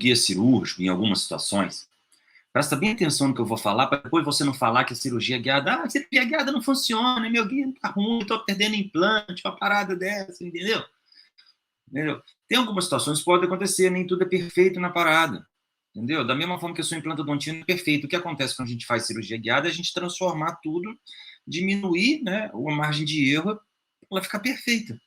guia cirúrgico, em algumas situações, presta bem atenção no que eu vou falar, para depois você não falar que a cirurgia guiada, a cirurgia guiada não funciona, meu guia tá ruim, estou perdendo implante, uma parada dessa, entendeu? Entendeu? Tem algumas situações que podem acontecer, nem tudo é perfeito na parada, entendeu? Da mesma forma que a sua implantodontia não é perfeita. O que acontece quando a gente faz cirurgia guiada é a gente transformar tudo, diminuir, né, a margem de erro para ela ficar perfeita,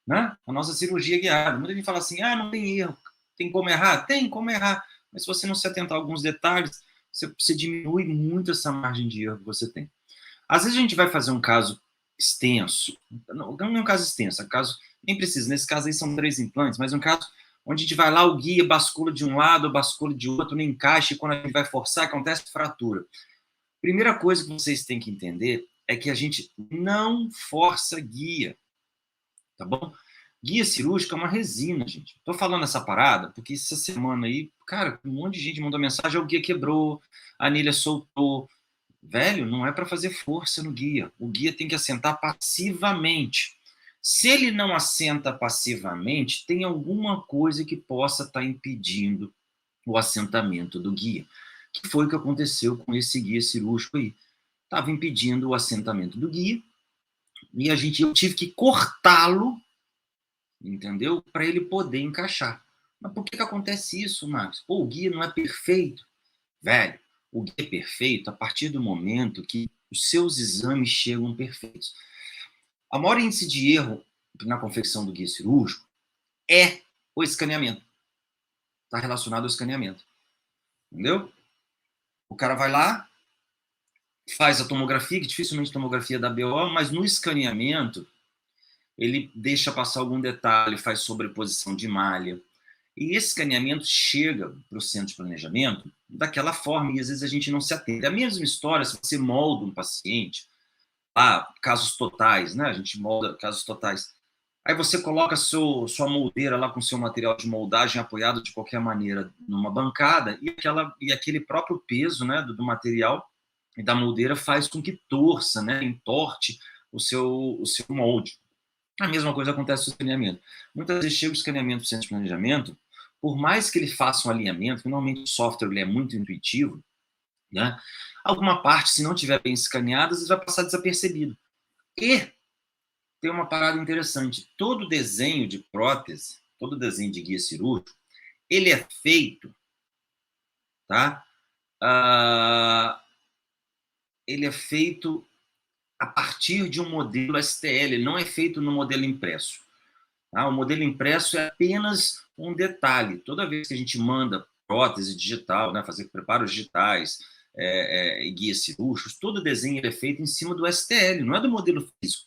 né? A nossa cirurgia guiada. Muita gente fala assim, não tem erro, tem como errar? Tem como errar, mas se você não se atentar a alguns detalhes, você diminui muito essa margem de erro que você tem. Às vezes a gente vai fazer um caso extenso, não é um caso extenso, é um caso, nem precisa, nesse caso aí são 3 implantes, mas um caso onde a gente vai lá, o guia bascula de um lado, bascula de outro, não encaixa, e quando a gente vai forçar, acontece fratura. Primeira coisa que vocês têm que entender é que a gente não força guia, tá bom? Guia cirúrgico é uma resina, gente. Tô falando essa parada porque essa semana aí, cara, um monte de gente mandou mensagem, o guia quebrou, a anilha soltou. Velho, não é para fazer força no guia. O guia tem que assentar passivamente. Se ele não assenta passivamente, tem alguma coisa que possa estar impedindo o assentamento do guia. Que foi o que aconteceu com esse guia cirúrgico aí. Estava impedindo o assentamento do guia e eu tive que cortá-lo, entendeu? Para ele poder encaixar. Mas por que acontece isso, Marcos? Pô, o guia não é perfeito. Velho, o guia é perfeito a partir do momento que os seus exames chegam perfeitos. A maior índice de erro na confecção do guia cirúrgico é o escaneamento. Está relacionado ao escaneamento. Entendeu? O cara vai lá, faz a tomografia, que dificilmente a tomografia dá BO, mas no escaneamento ele deixa passar algum detalhe, faz sobreposição de malha. E esse escaneamento chega para o centro de planejamento daquela forma, e às vezes a gente não se atende. É a mesma história se você molda um paciente, casos totais, né? A gente molda casos totais. Aí você coloca sua moldeira lá com seu material de moldagem apoiado de qualquer maneira numa bancada, e aquele próprio peso, né, do material e da moldeira faz com que torça, né, entorte o seu molde. A mesma coisa acontece no escaneamento. Muitas vezes chega o escaneamento do centro de planejamento, por mais que ele faça um alinhamento, que normalmente o software ele é muito intuitivo, né? Alguma parte, se não estiver bem escaneada, às vezes vai passar desapercebido. E tem uma parada interessante. Todo desenho de prótese, todo desenho de guia cirúrgico, ele é feito, tá? Ele é feito a partir de um modelo STL, ele não é feito no modelo impresso. Tá? O modelo impresso é apenas um detalhe. Toda vez que a gente manda prótese digital, né, fazer preparos digitais, e guias cirúrgicos, todo desenho é feito em cima do STL, não é do modelo físico.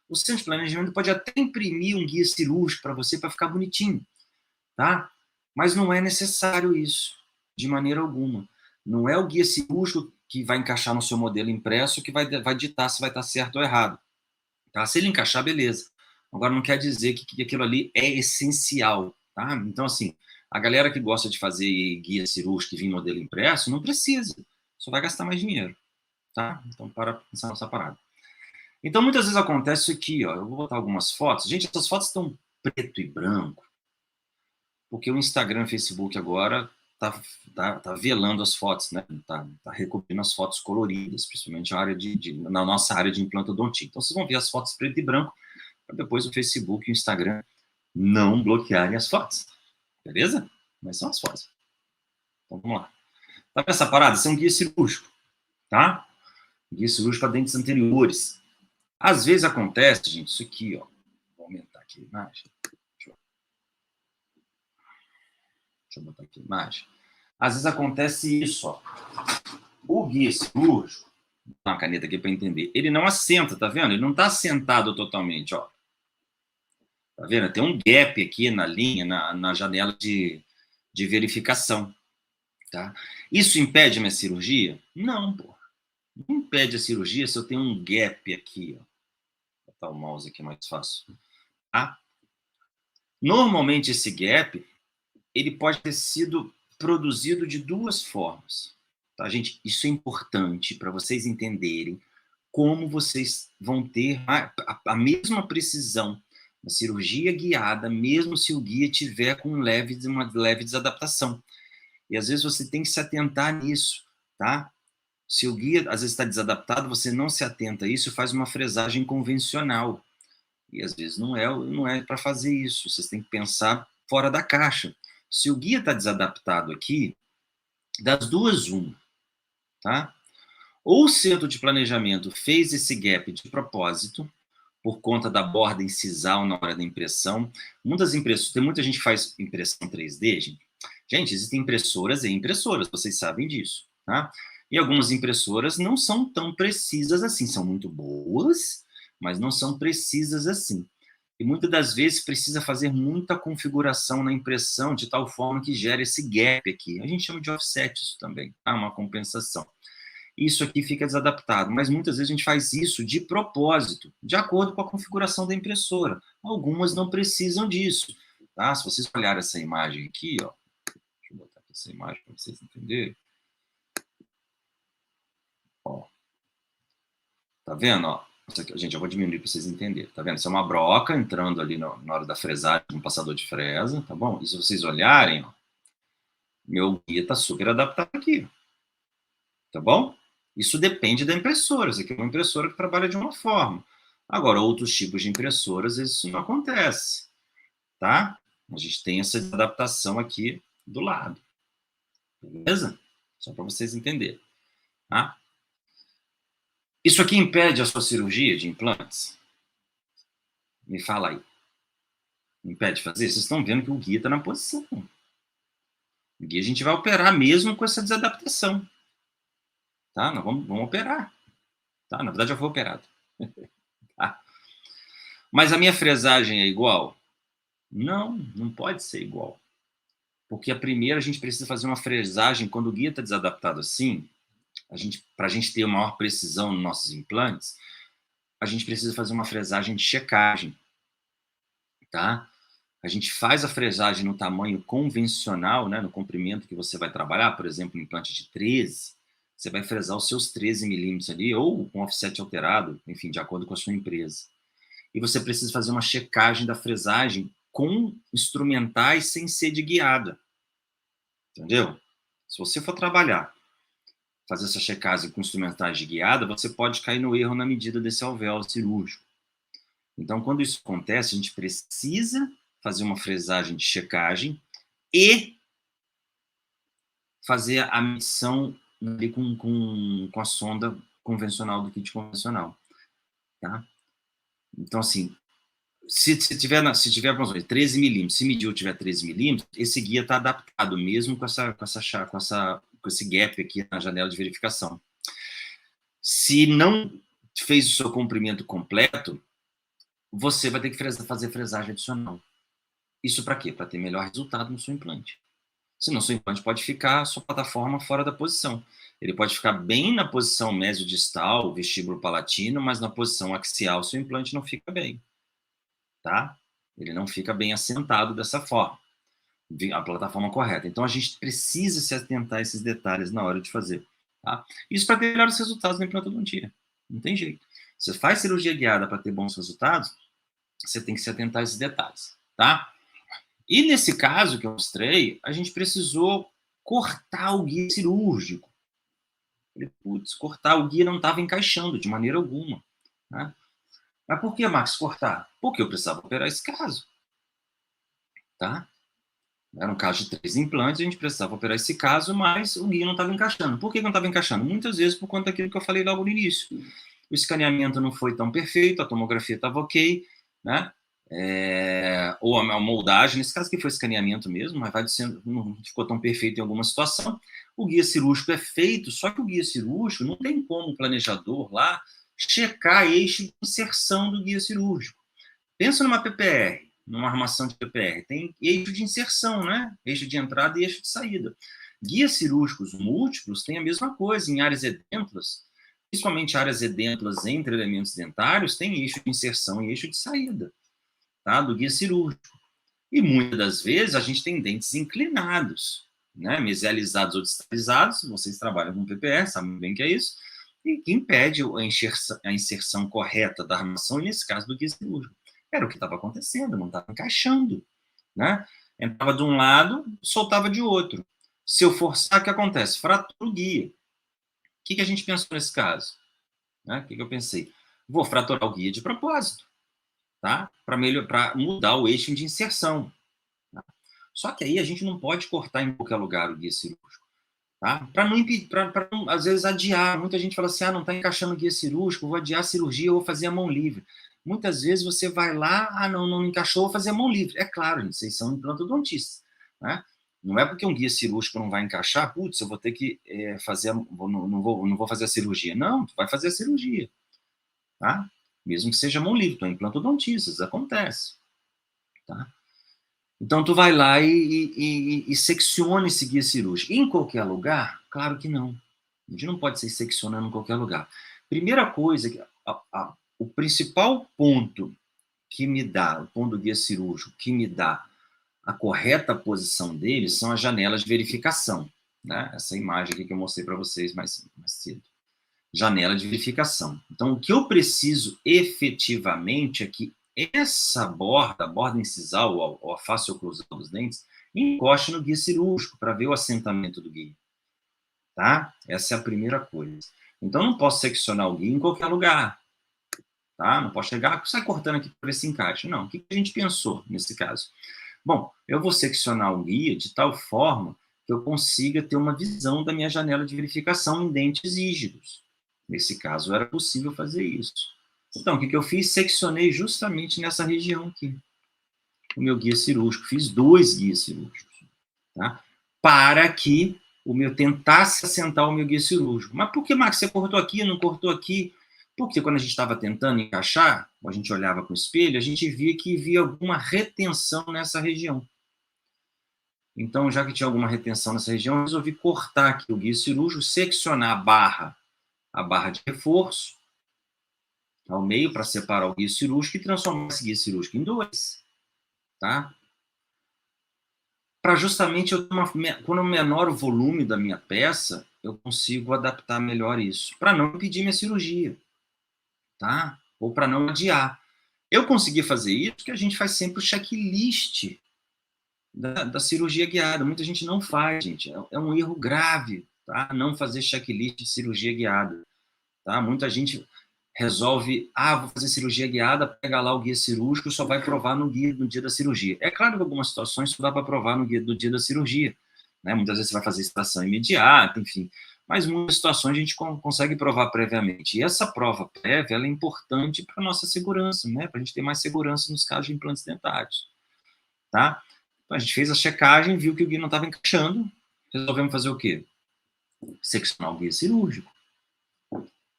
O centro de planejamento pode até imprimir um guia cirúrgico para você para ficar bonitinho, tá? Mas não é necessário isso, de maneira alguma. Não é o guia cirúrgico que vai encaixar no seu modelo impresso que vai ditar se vai estar certo ou errado. Tá? Se ele encaixar, beleza. Agora, não quer dizer que aquilo ali é essencial. Tá? Então, assim, a galera que gosta de fazer guia cirúrgico e vir modelo impresso, não precisa. Só vai gastar mais dinheiro. Tá? Então, para pensar nessa parada. Então, muitas vezes acontece isso aqui. Ó, eu vou botar algumas fotos. Gente, essas fotos estão preto e branco, porque o Instagram e o Facebook agora tá velando as fotos, né? Tá recobrindo as fotos coloridas, principalmente na nossa área de implantodontia. Então, vocês vão ver as fotos preto e branco, para depois o Facebook e o Instagram não bloquearem as fotos. Beleza? Mas são as fotos. Então, vamos lá. Tá vendo essa parada? Isso é um guia cirúrgico, tá? Guia cirúrgico para dentes anteriores. Às vezes acontece, gente, isso aqui, ó. Vou aumentar aqui a imagem. Deixa eu botar aqui a imagem. Às vezes acontece isso, ó. O guia cirúrgico, vou dar uma caneta aqui para entender, ele não assenta, tá vendo? Ele não está assentado totalmente, ó. Tá vendo? Tem um gap aqui na linha, na janela de verificação, tá? Isso impede a minha cirurgia? Não, pô. Não impede a cirurgia se eu tenho um gap aqui, ó. Vou botar o mouse aqui mais fácil, tá? Normalmente esse gap, ele pode ter sido produzido de duas formas. Tá, gente? Isso é importante para vocês entenderem como vocês vão ter a mesma precisão na cirurgia guiada, mesmo se o guia tiver com uma leve desadaptação. E às vezes você tem que se atentar nisso, tá? Se o guia às vezes está desadaptado, você não se atenta a isso e faz uma fresagem convencional. E às vezes não é para fazer isso. Vocês têm que pensar fora da caixa. Se o guia está desadaptado aqui, das duas, uma, tá? Ou o centro de planejamento fez esse gap de propósito, por conta da borda incisal na hora da impressão. Muitas impressoras, tem muita gente que faz impressão 3D, gente. Gente, existem impressoras e impressoras, vocês sabem disso, tá? E algumas impressoras não são tão precisas assim, são muito boas, mas não são precisas assim. E muitas das vezes precisa fazer muita configuração na impressão, de tal forma que gera esse gap aqui. A gente chama de offset isso também, tá? Uma compensação. Isso aqui fica desadaptado, mas muitas vezes a gente faz isso de propósito, de acordo com a configuração da impressora. Algumas não precisam disso, tá? Se vocês olharem essa imagem aqui, ó, deixa eu botar aqui essa imagem para vocês entenderem. Ó, tá vendo, ó? Aqui, gente, eu vou diminuir para vocês entenderem, tá vendo? Isso é uma broca entrando ali na hora da fresagem, um passador de fresa, tá bom? E se vocês olharem, ó, meu guia tá super adaptado aqui, tá bom? Isso depende da impressora. Isso aqui é uma impressora que trabalha de uma forma. Agora, outros tipos de impressoras, isso não acontece, tá? A gente tem essa adaptação aqui do lado. Beleza? Só para vocês entenderem. Tá? Isso aqui impede a sua cirurgia de implantes? Me fala aí. Impede de fazer? Vocês estão vendo que o guia está na posição. O guia a gente vai operar mesmo com essa desadaptação. Tá? Nós vamos operar. Tá? Na verdade, já foi operado. Tá? Mas a minha fresagem é igual? Não, não pode ser igual. Porque a primeira a gente precisa fazer uma fresagem, quando o guia está desadaptado assim, para a gente ter uma maior precisão nos nossos implantes, a gente precisa fazer uma fresagem de checagem, tá? A gente faz a fresagem no tamanho convencional, né, no comprimento que você vai trabalhar, por exemplo, um implante de 13, você vai fresar os seus 13 milímetros ali, ou com offset alterado, enfim, de acordo com a sua empresa. E você precisa fazer uma checagem da fresagem com instrumentais sem ser de guiada. Entendeu? Se você for trabalhar, fazer essa checagem com instrumentais de guiada, você pode cair no erro na medida desse alvéolo cirúrgico. Então, quando isso acontece, a gente precisa fazer uma fresagem de checagem e fazer a medição ali com a sonda convencional do kit convencional. Tá? Então, assim, se tiver, vamos ver, 13 milímetros, se mediu tiver 13 milímetros, esse guia está adaptado mesmo com esse gap aqui na janela de verificação. Se não fez o seu comprimento completo, você vai ter que fazer fresagem adicional. Isso para quê? Para ter melhor resultado no seu implante. Senão, seu implante pode ficar, sua plataforma fora da posição. Ele pode ficar bem na posição mesiodistal, vestíbulo palatino, mas na posição axial, seu implante não fica bem. Tá? Ele não fica bem assentado dessa forma, a plataforma correta. Então, a gente precisa se atentar a esses detalhes na hora de fazer. Tá? Isso para ter melhores resultados na implantodontia. Não tem jeito. Você faz cirurgia guiada para ter bons resultados, você tem que se atentar a esses detalhes. Tá? E nesse caso que eu mostrei, a gente precisou cortar o guia cirúrgico. Putz, cortar o guia não estava encaixando de maneira alguma. Né? Mas por que, Max, cortar? Porque eu precisava operar esse caso. Tá? Era um caso de 3 implantes, a gente precisava operar esse caso, mas o guia não estava encaixando. Por que não estava encaixando? Muitas vezes por conta daquilo que eu falei logo no início. O escaneamento não foi tão perfeito, a tomografia estava ok, né? Ou a moldagem, nesse caso que foi escaneamento mesmo, mas não ficou tão perfeito em alguma situação. O guia cirúrgico é feito, só que o guia cirúrgico não tem como o planejador lá checar eixo de inserção do guia cirúrgico. Pensa numa PPR, numa armação de PPR, tem eixo de inserção, né? Eixo de entrada e eixo de saída. Guias cirúrgicos múltiplos têm a mesma coisa, em áreas edêntulas, principalmente áreas edêntulas entre elementos dentários, tem eixo de inserção e eixo de saída, tá? Do guia cirúrgico. E muitas das vezes a gente tem dentes inclinados, né? Mesializados ou distalizados, vocês trabalham com PPR, sabem bem que é isso, e que impede a inserção correta da armação, e nesse caso do guia cirúrgico. Era o que estava acontecendo, não estava encaixando, né? Entrava de um lado, soltava de outro. Se eu forçar, o que acontece? Fratura o guia. O que a gente pensou nesse caso? Né? O que eu pensei? Vou fraturar o guia de propósito, tá? Para mudar o eixo de inserção. Tá? Só que aí a gente não pode cortar em qualquer lugar o guia cirúrgico. Tá? Para não impedir, para às vezes adiar. Muita gente fala assim: não está encaixando o guia cirúrgico, vou adiar a cirurgia, eu vou fazer a mão livre. Muitas vezes você vai lá, não encaixou, vou fazer a mão livre. É claro, gente, vocês são implantodontistas, né? Não é porque um guia cirúrgico não vai encaixar, putz, eu vou ter que fazer, não vou fazer a cirurgia. Não, tu vai fazer a cirurgia, tá? Mesmo que seja mão livre, tu é implantodontistas, acontece, tá? Então, tu vai lá e secciona esse guia cirúrgico. Em qualquer lugar? Claro que não. A gente não pode ser seccionando em qualquer lugar. Primeira coisa, o principal ponto que me dá, o ponto do guia cirúrgico, que me dá a correta posição dele, são as janelas de verificação. Né? Essa imagem aqui que eu mostrei para vocês mais cedo. Janela de verificação. Então, o que eu preciso efetivamente é que essa borda, a borda incisal ou a face oclusal dos dentes, encoste no guia cirúrgico para ver o assentamento do guia. Tá? Essa é a primeira coisa. Então, não posso seccionar o guia em qualquer lugar. Tá? Não posso chegar, sai cortando aqui para ver se encaixa. Não. O que a gente pensou nesse caso? Bom, eu vou seccionar o guia de tal forma que eu consiga ter uma visão da minha janela de verificação em dentes rígidos. Nesse caso, era possível fazer isso. Então, o que eu fiz? Seccionei justamente nessa região aqui. O meu guia cirúrgico. Fiz 2 guias cirúrgicos. Tá? Para que o meu tentasse assentar o meu guia cirúrgico. Mas por que, Max, você cortou aqui, não cortou aqui? Porque quando a gente estava tentando encaixar, a gente olhava com o espelho, a gente via que havia alguma retenção nessa região. Então, já que tinha alguma retenção nessa região, eu resolvi cortar aqui o guia cirúrgico, seccionar a barra de reforço ao meio para separar o guia cirúrgico e transformar esse guia cirúrgico em 2. Tá? Para justamente quando menor o volume da minha peça, eu consigo adaptar melhor isso, para não impedir minha cirurgia, tá? Ou para não adiar. Eu consegui fazer isso porque a gente faz sempre o checklist da cirurgia guiada. Muita gente não faz, gente. É um erro grave, tá? Não fazer checklist de cirurgia guiada, tá? Muita gente resolve, vou fazer cirurgia guiada, pega lá o guia cirúrgico, só vai provar no guia no dia da cirurgia. É claro que algumas situações só dá para provar no guia do dia da cirurgia, né? Muitas vezes você vai fazer extração imediata, enfim. Mas muitas situações a gente consegue provar previamente. E essa prova prévia, ela é importante para a nossa segurança, né? Para a gente ter mais segurança nos casos de implantes dentários, tá? Então, a gente fez a checagem, viu que o guia não estava encaixando, resolvemos fazer o quê? Seccionar o guia cirúrgico.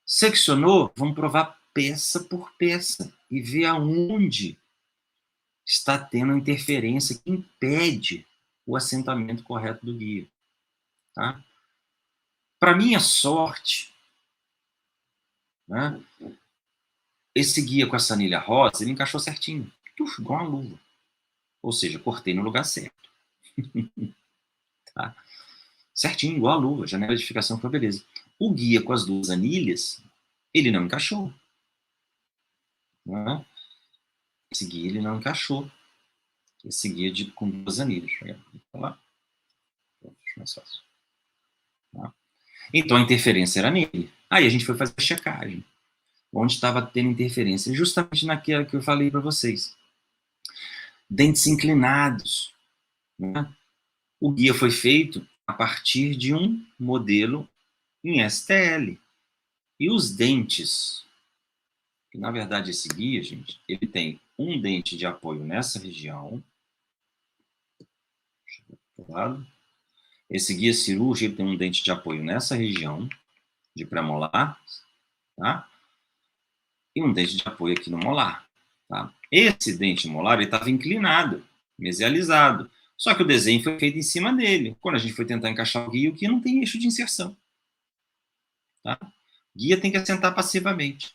Seccionou, vamos provar peça por peça e ver aonde está tendo a interferência que impede o assentamento correto do guia. Tá? Para minha sorte, né, esse guia com essa anilha rosa, ele encaixou certinho, igual uma luva. Ou seja, cortei no lugar certo. Tá? Certinho, igual a luva, janela de verificação ficou beleza. O guia com as 2 anilhas, ele não encaixou. Né? Esse guia ele não encaixou. Esse guia com 2 anilhas. Vou lá. Mais fácil. Tá? Então a interferência era nele. Aí a gente foi fazer a checagem. Onde estava tendo interferência? Justamente naquela que eu falei para vocês. Dentes inclinados. Né? O guia foi feito a partir de um modelo em STL. E os dentes, que na verdade esse guia, gente, ele tem um dente de apoio nessa região. Deixa eu ver pro lado. Esse guia cirúrgico tem um dente de apoio nessa região, de pré-molar, tá? E um dente de apoio aqui no molar, tá? Esse dente molar, ele estava inclinado, mesializado. Só que o desenho foi feito em cima dele. Quando a gente foi tentar encaixar o guia não tem eixo de inserção. Tá? O guia tem que assentar passivamente.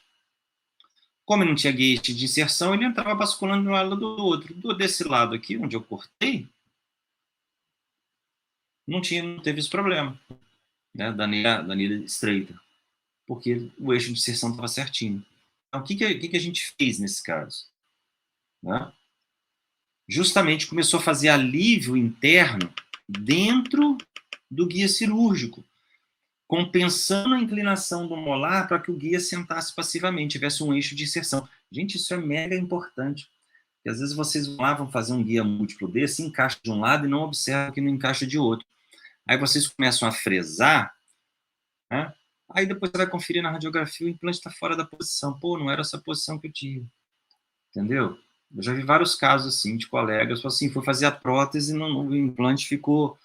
Como ele não tinha eixo de inserção, ele entrava basculando de um lado do outro. Desse lado aqui, onde eu cortei, não teve esse problema, né, da anilha estreita, porque o eixo de inserção estava certinho. Então, o que a gente fez nesse caso? Né? Justamente começou a fazer alívio interno dentro do guia cirúrgico, compensando a inclinação do molar para que o guia sentasse passivamente, tivesse um eixo de inserção. Gente, isso é mega importante. Porque às vezes vocês vão fazer um guia múltiplo desse, encaixa de um lado e não observam que não encaixa de outro. Aí vocês começam a fresar, né? Aí depois você vai conferir na radiografia, o implante está fora da posição. Pô, não era essa posição que eu tive. Entendeu? Eu já vi vários casos assim de colegas, assim, foi fazer a prótese e o implante ficou,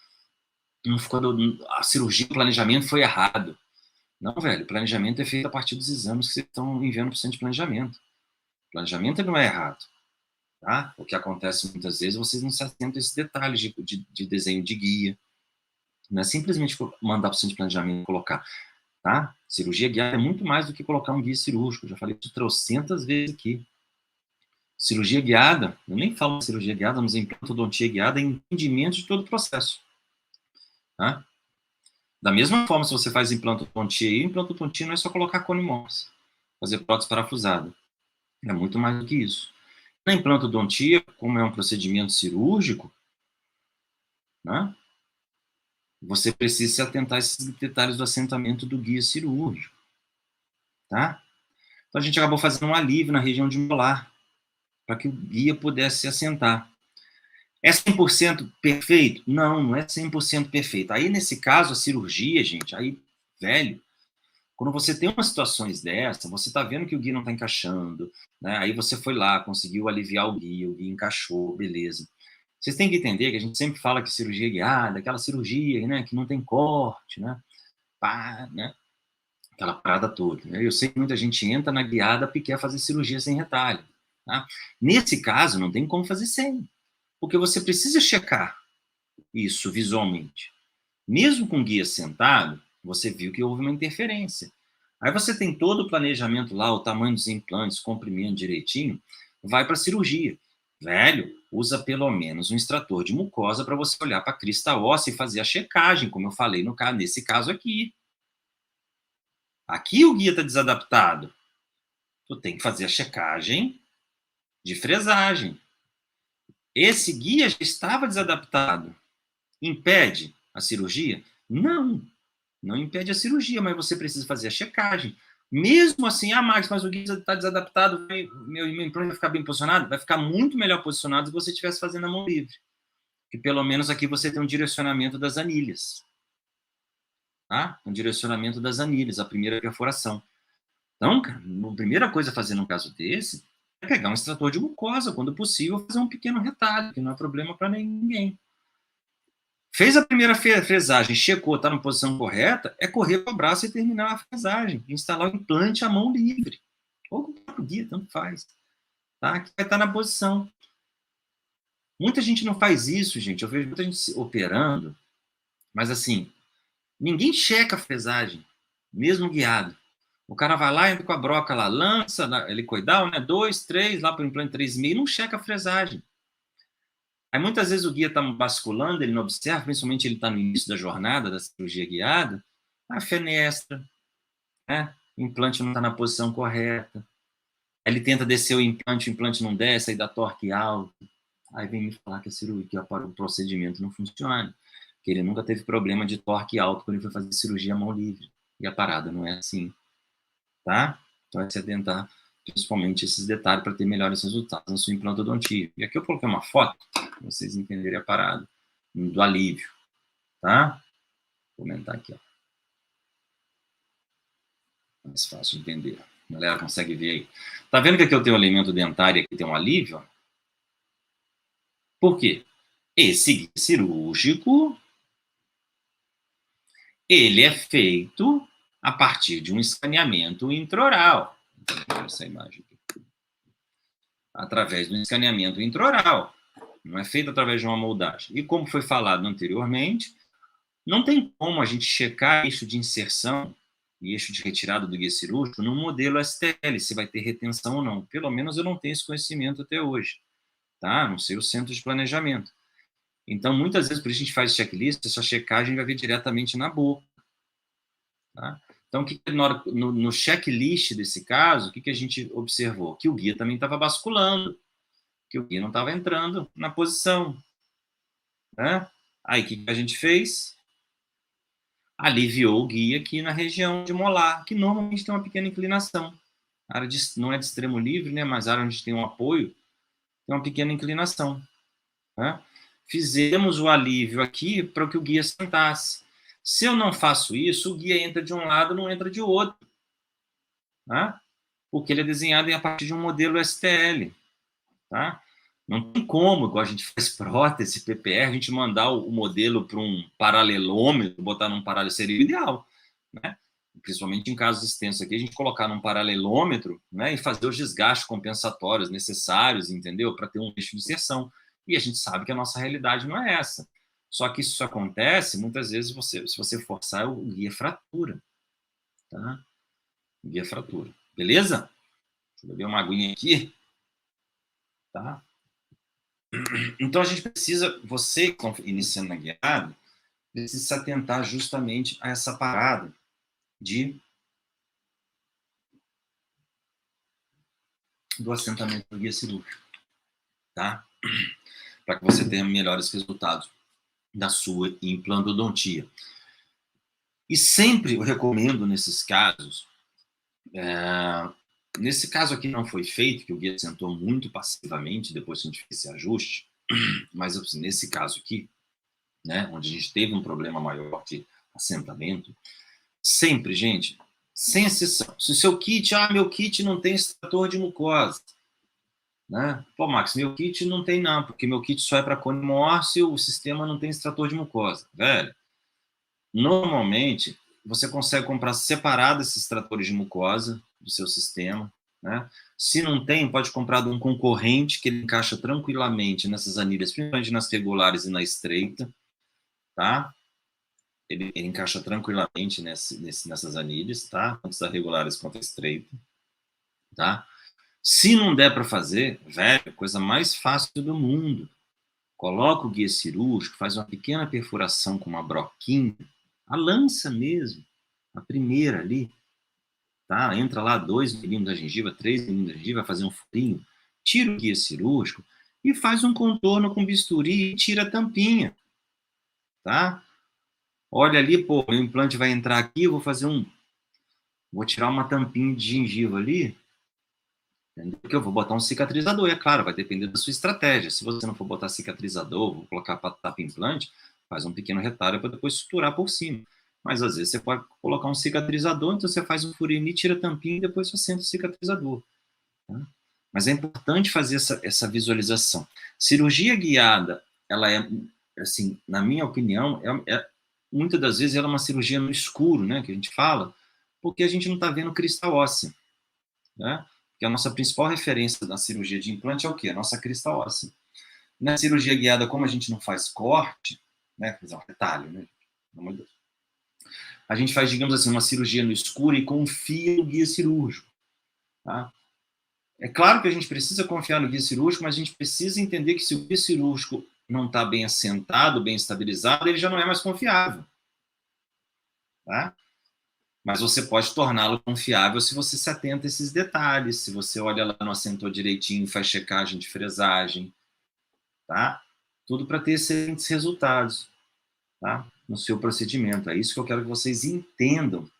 não ficou, a cirurgia, o planejamento foi errado. Não, velho, o planejamento é feito a partir dos exames que vocês estão enviando para o centro de planejamento. O planejamento não é errado. Tá? O que acontece muitas vezes, vocês não se atentam a esses detalhes de desenho de guia. Não é simplesmente mandar para o centro de planejamento e colocar. Tá? Cirurgia guiada é muito mais do que colocar um guia cirúrgico. Eu já falei isso trocentas vezes aqui. Cirurgia guiada, eu nem falo de cirurgia guiada, mas implantodontia guiada é entendimento de todo o processo. Tá? Da mesma forma, se você faz implantodontia não é só colocar cone Morse, fazer prótese parafusada. É muito mais do que isso. Na implantodontia, como é um procedimento cirúrgico, né, você precisa se atentar a esses detalhes do assentamento do guia cirúrgico. Tá? Então, a gente acabou fazendo um alívio na região de molar, para que o guia pudesse se assentar. É 100% perfeito? Não, não é 100% perfeito. Aí, nesse caso, a cirurgia, gente, aí, velho, quando você tem umas situações dessa, você está vendo que o guia não está encaixando, né? Aí você foi lá, conseguiu aliviar o guia encaixou, beleza. Vocês têm que entender que a gente sempre fala que cirurgia guiada, aquela cirurgia, né, que não tem corte, né? Pá, né? Aquela parada toda. Eu sei que muita gente entra na guiada porque quer fazer cirurgia sem retalho. Tá? Nesse caso, não tem como fazer sem. Porque você precisa checar isso visualmente. Mesmo com o guia sentado, você viu que houve uma interferência. Aí você tem todo o planejamento lá, o tamanho dos implantes, comprimento direitinho, vai para a cirurgia. Velho, usa pelo menos um extrator de mucosa para você olhar para a crista óssea e fazer a checagem, como eu falei nesse caso aqui. Aqui o guia está desadaptado. Tu tem que fazer a checagem de fresagem. Esse guia já estava desadaptado. Impede a cirurgia? Não, não impede a cirurgia, mas você precisa fazer a checagem. Mesmo assim, Max, mas o guia está desadaptado, meu implante vai ficar bem posicionado? Vai ficar muito melhor posicionado se você estivesse fazendo a mão livre. Que pelo menos aqui você tem um direcionamento das anilhas. Tá? Um direcionamento das anilhas, a primeira perfuração. Então, cara, a primeira coisa a fazer num caso desse é pegar um extrator de mucosa, quando possível, fazer um pequeno retalho, que não é problema para ninguém. Fez a primeira fresagem, checou, está na posição correta, é correr para o braço e terminar a fresagem, instalar o implante à mão livre. Ou com o próprio guia, tanto faz. Tá? Que vai estar na posição. Muita gente não faz isso, gente. Eu vejo muita gente operando, mas assim, ninguém checa a fresagem, mesmo guiado. O cara vai lá, entra com a broca lá, lança, helicoidal, né? 2, 3, lá para o implante 3,5, não checa a fresagem. Aí muitas vezes o guia está basculando, ele não observa, principalmente ele está no início da jornada da cirurgia guiada, a fenestra, né? O implante não está na posição correta. Aí ele tenta descer o implante não desce, aí dá torque alto. Aí vem me falar que a cirurgia, o procedimento não funciona, que ele nunca teve problema de torque alto quando ele foi fazer cirurgia à mão livre. E a parada não é assim. Tá? Então, é se atentar principalmente esses detalhes para ter melhores resultados na sua implantodontia. E aqui eu coloquei uma foto, para vocês entenderem a parada do alívio. Tá? Vou comentar aqui. Ó. Mais fácil de entender. A galera consegue ver aí. Tá vendo que aqui eu tenho um elemento dentário e aqui tem um alívio? Ó? Por quê? Esse guia cirúrgico, ele é feito a partir de um escaneamento intraoral. Essa imagem aqui. Através do escaneamento intraoral. Não é feito através de uma moldagem. E como foi falado anteriormente, não tem como a gente checar eixo de inserção e eixo de retirada do guia cirúrgico no modelo STL, se vai ter retenção ou não. Pelo menos eu não tenho esse conhecimento até hoje. Tá? Não sei o centro de planejamento. Então, muitas vezes, por isso a gente faz checklist, essa checagem vai vir diretamente na boca. Tá? Então, no checklist desse caso, o que a gente observou? Que o guia também estava basculando, que o guia não estava entrando na posição. Né? Aí, o que a gente fez? aliviou o guia aqui na região de molar, que normalmente tem uma pequena inclinação. A área não é de extremo livre, né, mas a área onde tem um apoio tem uma pequena inclinação. Né? Fizemos o alívio aqui para que o guia sentasse. Se eu não faço isso, o guia entra de um lado, não entra de outro. Né? Porque ele é desenhado a partir de um modelo STL. Tá? Não tem como, igual a gente faz prótese, PPR, a gente mandar o modelo para um paralelômetro, botar num paralelo, seria o ideal. Né? Principalmente em casos extensos aqui, a gente colocar num paralelômetro, né, e fazer os desgastes compensatórios necessários, entendeu? Para ter um eixo de inserção. E a gente sabe que a nossa realidade não é essa. Só que isso acontece, muitas vezes, se você forçar, o guia fratura. Tá? O guia fratura. Beleza? Deixa eu beber uma aguinha aqui. Tá? Então, a gente precisa, você que está iniciando na guiada, precisa se atentar justamente a essa parada do assentamento do guia cirúrgico, tá? Para que você tenha melhores resultados da sua implantodontia. E sempre eu recomendo nesses casos, nesse caso aqui não foi feito, que o guia sentou muito passivamente depois que a gente fez esse ajuste, mas assim, nesse caso aqui, né, onde a gente teve um problema maior de assentamento, sempre, gente, sem exceção, se o seu kit, meu kit não tem extrator de mucosa, né? Pô, Max, meu kit não tem não, porque meu kit só é para cone mórcio, o sistema não tem extrator de mucosa. Velho, normalmente, você consegue comprar separado esses extratores de mucosa do seu sistema, né? Se não tem, pode comprar de um concorrente que ele encaixa tranquilamente nessas anilhas, principalmente nas regulares e na estreita, tá? Ele encaixa tranquilamente nessas anilhas, tá? Tanto das regulares quanto a estreita, tá? Se não der para fazer, velho, coisa mais fácil do mundo. Coloca o guia cirúrgico, faz uma pequena perfuração com uma broquinha, a lança mesmo, a primeira ali, tá? Entra lá 2 milímetros da gengiva, 3 milímetros da gengiva, vai fazer um furinho, tira o guia cirúrgico e faz um contorno com bisturi e tira a tampinha, tá? Olha ali, pô, o implante vai entrar aqui, eu vou tirar uma tampinha de gengiva ali, entendeu? Porque eu vou botar um cicatrizador, é claro, vai depender da sua estratégia. Se você não for botar cicatrizador, vou colocar tapa implante, faz um pequeno retalho para depois suturar por cima. Mas às vezes você pode colocar um cicatrizador, então você faz um furinho e tira a tampinha e depois você senta o cicatrizador. Tá? Mas é importante fazer essa visualização. Cirurgia guiada, ela é, assim, na minha opinião, muitas das vezes ela é uma cirurgia no escuro, né, que a gente fala, porque a gente não está vendo crista óssea, né? Porque a nossa principal referência na cirurgia de implante é o quê? A nossa crista óssea. Na cirurgia guiada, como a gente não faz corte, né, fazer um retalho, né, pelo amor de Deus, a gente faz, digamos assim, uma cirurgia no escuro e confia no guia cirúrgico, tá? É claro que a gente precisa confiar no guia cirúrgico, mas a gente precisa entender que se o guia cirúrgico não está bem assentado, bem estabilizado, ele já não é mais confiável, tá? Mas você pode torná-lo confiável se você se atenta a esses detalhes, se você olha lá no assentou direitinho, faz checagem de fresagem, tá? Tudo para ter excelentes resultados, tá? No seu procedimento. É isso que eu quero que vocês entendam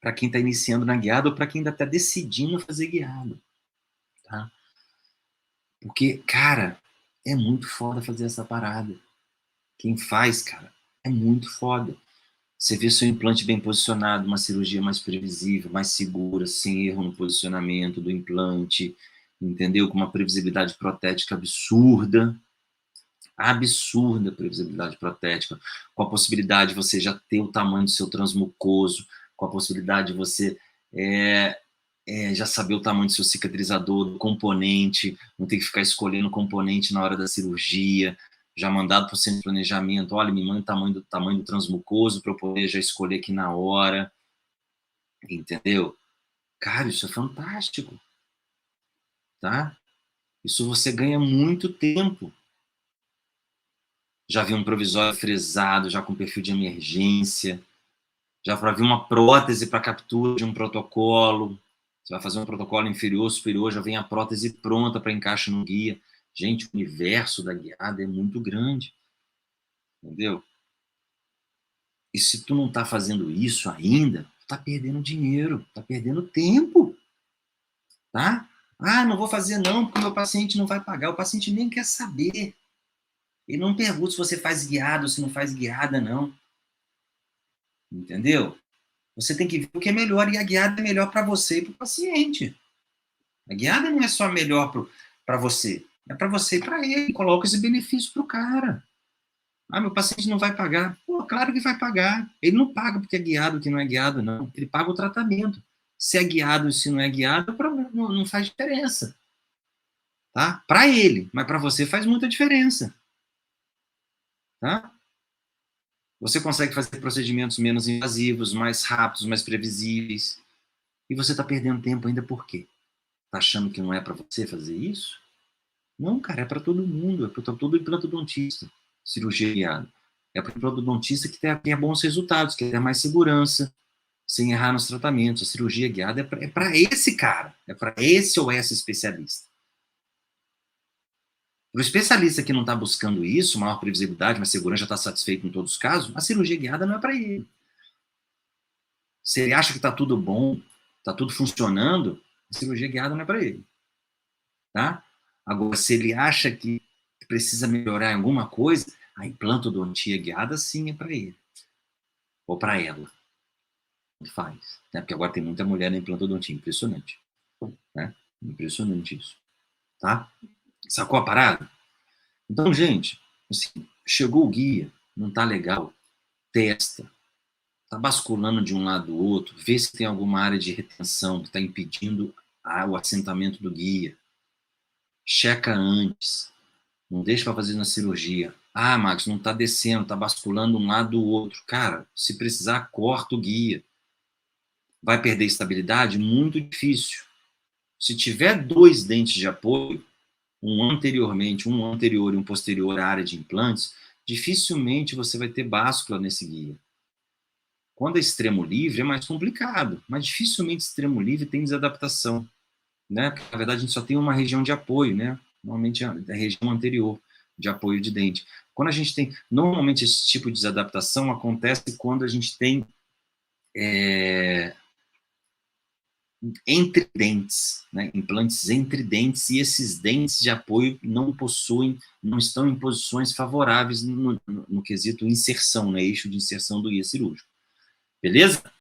para quem está iniciando na guiada ou para quem ainda está decidindo fazer guiada, tá? Porque, cara, é muito foda fazer essa parada. Quem faz, cara, é muito foda. Você vê seu implante bem posicionado, uma cirurgia mais previsível, mais segura, sem erro no posicionamento do implante, entendeu? Com uma previsibilidade protética absurda, absurda previsibilidade protética, com a possibilidade de você já ter o tamanho do seu transmucoso, com a possibilidade de você já saber o tamanho do seu cicatrizador, do componente, não ter que ficar escolhendo o componente na hora da cirurgia, já mandado para o centro de planejamento, olha, me manda o tamanho do transmucoso para eu poder já escolher aqui na hora, entendeu? Cara, isso é fantástico, tá? Isso você ganha muito tempo. Já vi um provisório fresado, já com perfil de emergência, já para vir uma prótese para captura de um protocolo, você vai fazer um protocolo inferior, superior, já vem a prótese pronta para encaixe no guia. Gente, o universo da guiada é muito grande, entendeu? E se tu não tá fazendo isso ainda, tu tá perdendo dinheiro, tá perdendo tempo, tá? Ah, não vou fazer não, porque o meu paciente não vai pagar. O paciente nem quer saber. Ele não pergunta se você faz guiado ou se não faz guiada, não. Entendeu? Você tem que ver o que é melhor, e a guiada é melhor para você e para o paciente. A guiada não é só melhor para você, é para você e para ele. Coloca esse benefício para o cara. Ah, meu paciente não vai pagar. Pô, claro que vai pagar. Ele não paga porque é guiado, que não é guiado, não. Ele paga o tratamento. Se é guiado e se não é guiado, não faz diferença. Tá? Para ele, mas para você faz muita diferença. Tá? Você consegue fazer procedimentos menos invasivos, mais rápidos, mais previsíveis. E você está perdendo tempo ainda por quê? Tá achando que não é para você fazer isso? Não, cara, é para todo mundo, é para todo implantodontista, cirurgia guiada. É para o implantodontista que quer bons resultados, que quer mais segurança, sem errar nos tratamentos. A cirurgia guiada é para esse cara, é para esse ou essa especialista. Para o especialista que não está buscando isso, maior previsibilidade, mais segurança, já está satisfeito em todos os casos, a cirurgia guiada não é para ele. Se ele acha que está tudo bom, está tudo funcionando, a cirurgia guiada não é para ele. Tá? Agora, se ele acha que precisa melhorar em alguma coisa, a implantodontia guiada sim é para ele. Ou para ela. Faz. Né? Porque agora tem muita mulher na implantodontia. Impressionante. Né? Impressionante isso. Tá? Sacou a parada? Então, gente, assim, chegou o guia, não tá legal, testa. Tá basculando de um lado do outro, vê se tem alguma área de retenção que está impedindo o assentamento do guia. Checa antes. Não deixa para fazer na cirurgia. Ah, Max, não está descendo, está basculando um lado do outro. Cara, se precisar, corta o guia. Vai perder estabilidade? Muito difícil. Se tiver 2 dentes de apoio, um anterior e um posterior à área de implantes, dificilmente você vai ter báscula nesse guia. Quando é extremo livre, é mais complicado, mas dificilmente extremo livre tem desadaptação. Né? Porque, na verdade, a gente só tem uma região de apoio, né? Normalmente é a região anterior de apoio de dente. Quando a gente tem, normalmente esse tipo de desadaptação acontece quando a gente tem entre dentes, né? Implantes entre dentes, e esses dentes de apoio não estão em posições favoráveis no quesito inserção, né? Eixo de inserção do guia cirúrgico. Beleza?